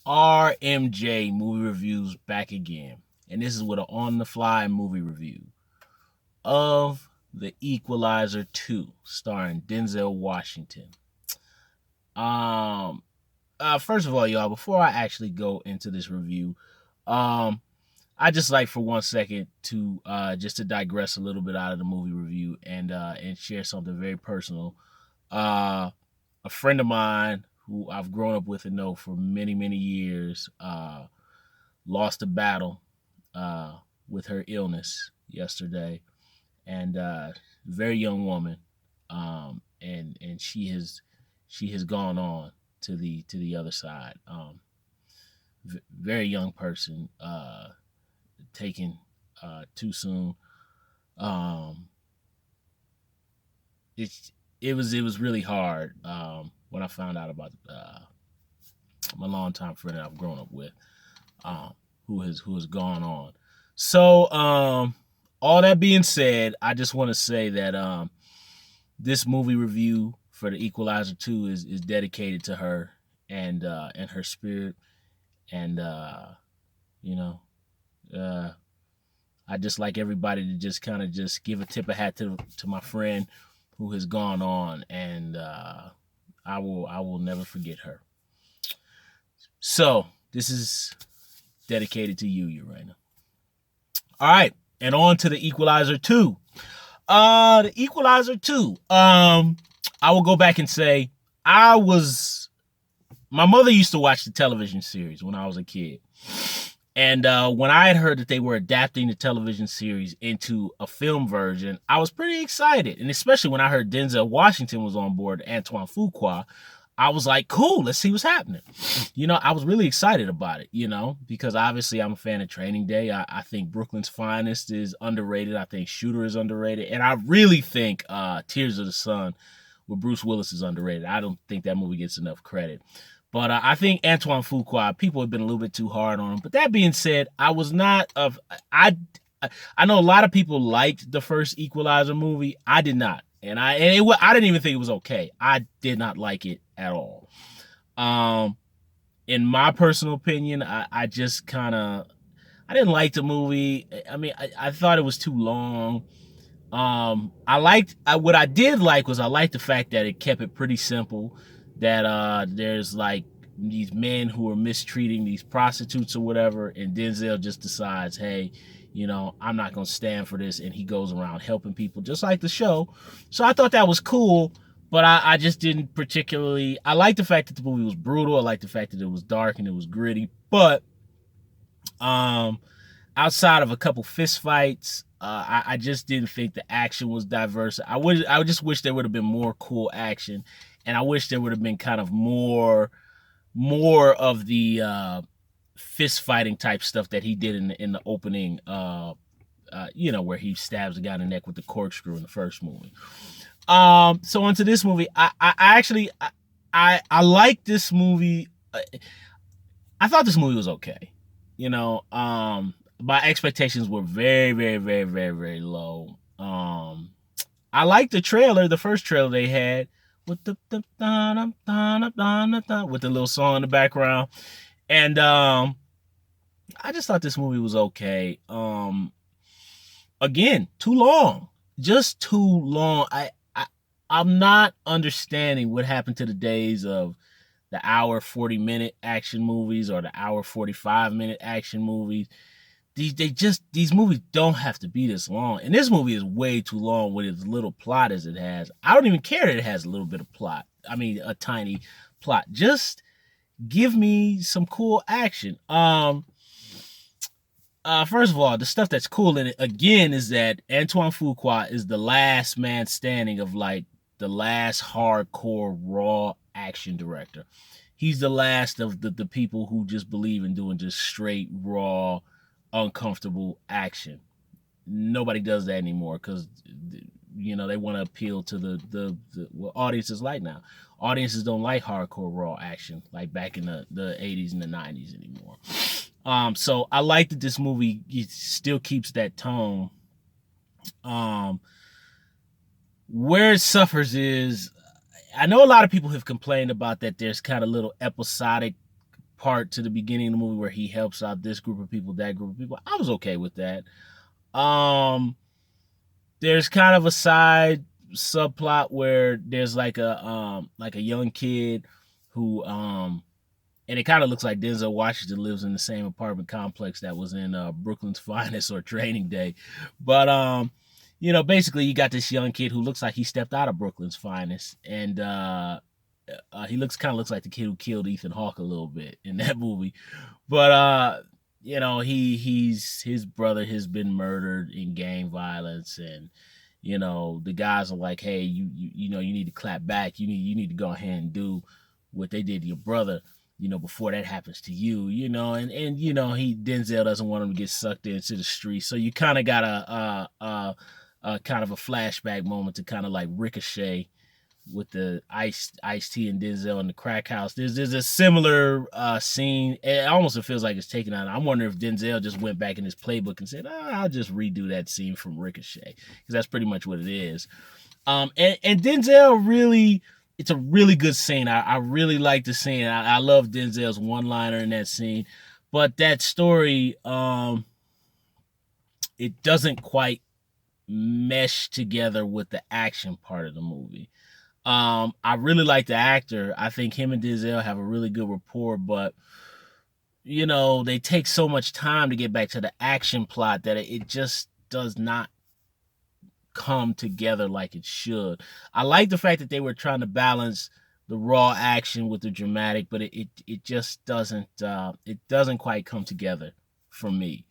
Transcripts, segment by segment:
RMJ Movie Reviews back again. And this is with an on-the-fly movie review of The Equalizer 2, starring Denzel Washington. Um, First of all, y'all, before I actually go into this review, um, I just like for 1 second to just to digress a little bit out of the movie review and share something very personal. A friend of mine who I've grown up with and know for many years lost a battle uh, with her illness yesterday, and very young woman, and she has gone on to the other side. Very young person, taken too soon. Um, it was really hard when I found out about my longtime friend that I've grown up with, um, who has gone on. So all that being said, I just want to say that this movie review for the Equalizer 2 is dedicated to her and her spirit, and you know uh, I just like everybody to just kind of just give a tip of hat to my friend who has gone on, and I will never forget her. So this is dedicated to you, Urena. All right, and on to the Equalizer 2. The Equalizer 2. I will go back and say I was my mother used to watch the television series when I was a kid. And when I had heard that they were adapting the television series into a film version, I was pretty excited. And especially when I heard Denzel Washington was on board, Antoine Fuqua, I was like, cool, let's see what's happening. I was really excited about it, because obviously I'm a fan of Training Day. I think Brooklyn's Finest is underrated. I think Shooter is underrated. And I really think Tears of the Sun with Bruce Willis is underrated. I don't think that movie gets enough credit. But I think Antoine Fuqua, people have been a little bit too hard on him. But that being said, I was not of I know a lot of people liked the first Equalizer movie. I did not, I didn't even think it was okay. I did not like it at all. Um, in my personal opinion, I just kind of I didn't like the movie. I mean, I thought it was too long. What I did like was I liked the fact that it kept it pretty simple. That there's like these men who are mistreating these prostitutes or whatever, and Denzel just decides, hey, I'm not gonna stand for this, and he goes around helping people just like the show. So I thought that was cool, but I just didn't particularly. I like the fact that the movie was brutal. I like the fact that it was dark and it was gritty, but um outside of a couple fist fights, I just didn't think the action was diverse. I just wish there would have been more cool action, and I wish there would have been kind of more of the fist fighting type stuff that he did in the opening. Where he stabs a guy in the neck with the corkscrew in the first movie. So onto this movie, I actually I like this movie. I thought this movie was okay. My expectations were very low. I liked the trailer, the first trailer they had with with the little song in the background, and I just thought this movie was okay. Again, too long, just too long. I'm not understanding what happened to the days of the hour 40-minute action movies or the hour 45-minute action movies. These movies don't have to be this long, and this movie is way too long with as little plot as it has. I don't even care that it has a little bit of plot. I mean, a tiny plot. Just give me some cool action. First of all, the stuff that's cool in it again is that Antoine Fuqua is the last man standing of like the last hardcore raw action director. He's the last of the people who just believe in doing just straight raw uncomfortable action. Nobody does that anymore because they want to appeal to the what audiences like now. Audiences don't like hardcore raw action like back in the 80s and the 90s anymore. So I like that this movie still keeps that tone. Where it suffers is, I know a lot of people have complained about that there's kind of little episodic part to the beginning of the movie where he helps out this group of people, that group of people. I was okay with that. Um, there's kind of a side subplot where there's like a young kid who and it kind of looks like Denzel Washington lives in the same apartment complex that was in Brooklyn's Finest or Training Day. But basically you got this young kid who looks like he stepped out of Brooklyn's Finest, and he looks like the kid who killed Ethan Hawke a little bit in that movie. But his brother has been murdered in gang violence, and the guys are like, hey, you need to clap back. You need to go ahead and do what they did to your brother, before that happens to you, and Denzel doesn't want him to get sucked into the street. So you kind of got a kind of a flashback moment to kind of like Ricochet with the Ice-T and Denzel in the crack house. There's a similar scene. It almost feels like it's taken out. I'm wondering if Denzel just went back in his playbook and said, I'll just redo that scene from Ricochet, because that's pretty much what it is. And Denzel really, it's a really good scene. I really like the scene. I love Denzel's one-liner in that scene. But that story, it doesn't quite mesh together with the action part of the movie. I really like the actor. I think him and Denzel have a really good rapport, but they take so much time to get back to the action plot that it just does not come together like it should. I like the fact that they were trying to balance the raw action with the dramatic, but it just doesn't quite come together for me.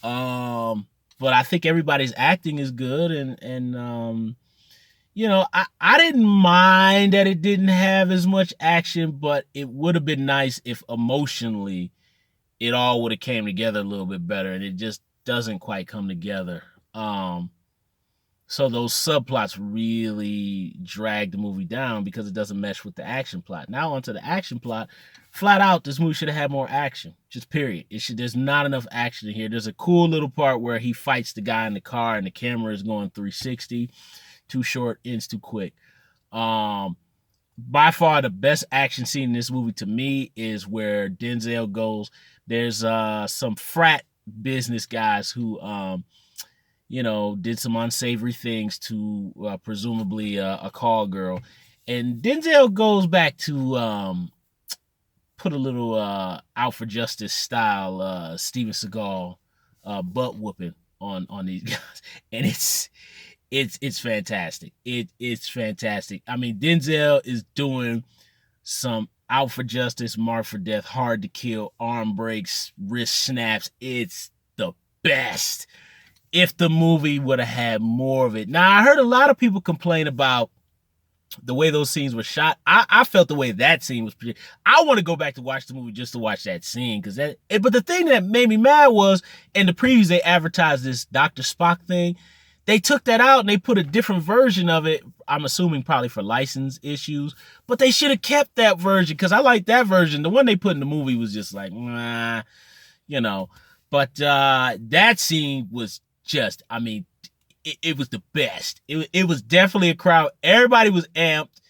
But I think everybody's acting is good, and I didn't mind that it didn't have as much action, but it would have been nice if emotionally it all would have came together a little bit better, and it just doesn't quite come together. So those subplots really drag the movie down because it doesn't mesh with the action plot. Now onto the action plot. Flat out, this movie should have had more action. Just period. There's not enough action in here. There's a cool little part where he fights the guy in the car and the camera is going 360. Too short, ends too quick. By far the best action scene in this movie to me is where Denzel goes. There's some frat business guys who did some unsavory things to presumably a call girl, and Denzel goes back to put a little Out for Justice style Steven Seagal butt whooping on these guys, and it's fantastic. It's fantastic. I mean, Denzel is doing some Out for Justice, Marked for Death, Hard to Kill, arm breaks, wrist snaps. It's the best. If the movie would have had more of it. Now, I heard a lot of people complain about the way those scenes were shot. I felt the way that scene was produced. I want to go back to watch the movie just to watch that scene. But the thing that made me mad was, in the previews, they advertised this Dr. Spock thing. They took that out and they put a different version of it. I'm assuming probably for license issues. But they should have kept that version, because I like that version. The one they put in the movie was just like, nah, But that scene was just, I mean, it was the best. It was definitely a crowd. Everybody was amped.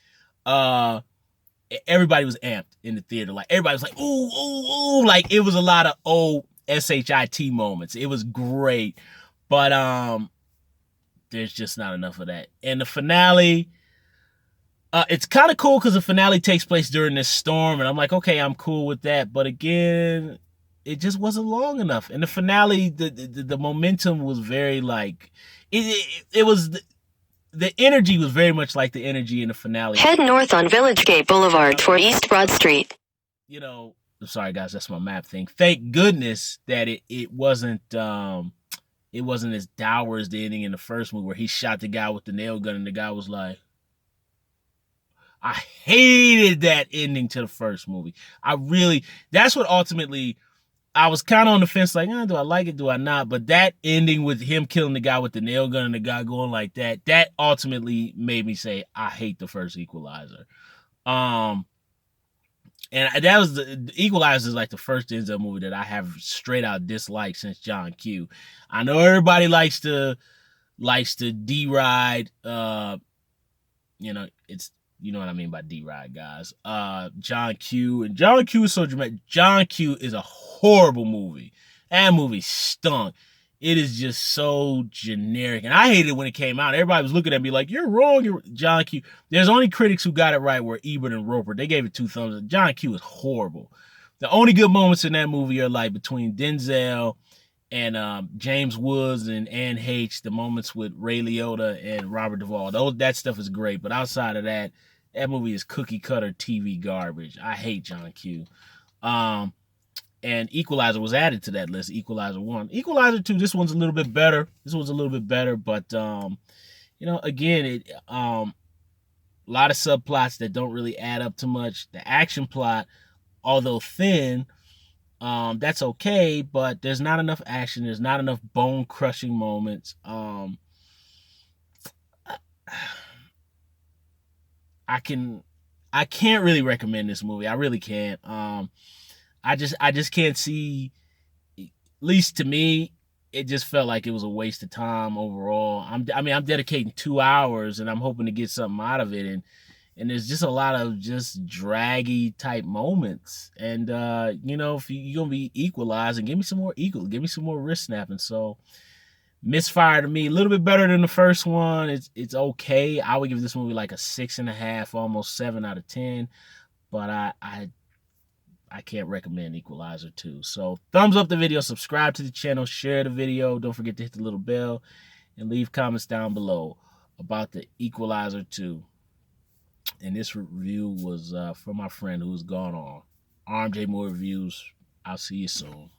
Everybody was amped in the theater. Like, everybody was like, ooh, ooh, ooh. Like, it was a lot of old SHIT moments. It was great. But there's just not enough of that. And the finale, it's kind of cool because the finale takes place during this storm. And I'm like, okay, I'm cool with that. But again, it just wasn't long enough. And the finale, the momentum was very like, it was, the energy was very much like the energy in the finale. Head north on Village Gate Boulevard for East Broad Street. I'm sorry guys, that's my map thing. Thank goodness that it wasn't as dour as the ending in the first movie where he shot the guy with the nail gun and the guy was like, I hated that ending to the first movie. That's what ultimately, I was kind of on the fence, like, do I like it, do I not? But that ending with him killing the guy with the nail gun and the guy going like that ultimately made me say, I hate the first Equalizer. And that was the Equalizer is like the first Denzel movie that I have straight out disliked since John Q. I know everybody likes to deride, it's you know what I mean by D-Rod, guys. John Q. And John Q is so dramatic. John Q is a horrible movie. That movie stunk. It is just so generic. And I hated it when it came out. Everybody was looking at me like, you're wrong, John Q. There's only critics who got it right were Ebert and Roper. They gave it 2 thumbs up. John Q is horrible. The only good moments in that movie are like between Denzel and James Woods and Anne H. The moments with Ray Liotta and Robert Duvall. That stuff is great. But outside of that, that movie is cookie cutter TV garbage. I hate John Q. And Equalizer was added to that list. Equalizer 1. Equalizer 2, this one's a little bit better. But again, a lot of subplots that don't really add up to much. The action plot, although thin, that's okay, but there's not enough action. There's not enough bone-crushing moments. I can't really recommend this movie. I really can't. I just can't see, at least to me, it just felt like it was a waste of time overall. I'm dedicating 2 hours and I'm hoping to get something out of it, and there's just a lot of just draggy type moments. And if you're gonna be equalizing, give me some more wrist snapping. So Misfire to me, a little bit better than the first one. It's okay. I would give this movie like a 6.5, almost 7 out of 10. But I can't recommend Equalizer 2. So thumbs up the video, subscribe to the channel, share the video. Don't forget to hit the little bell and leave comments down below about the Equalizer 2. And this review was from my friend who's gone on. RMJ Moore Reviews. I'll see you soon.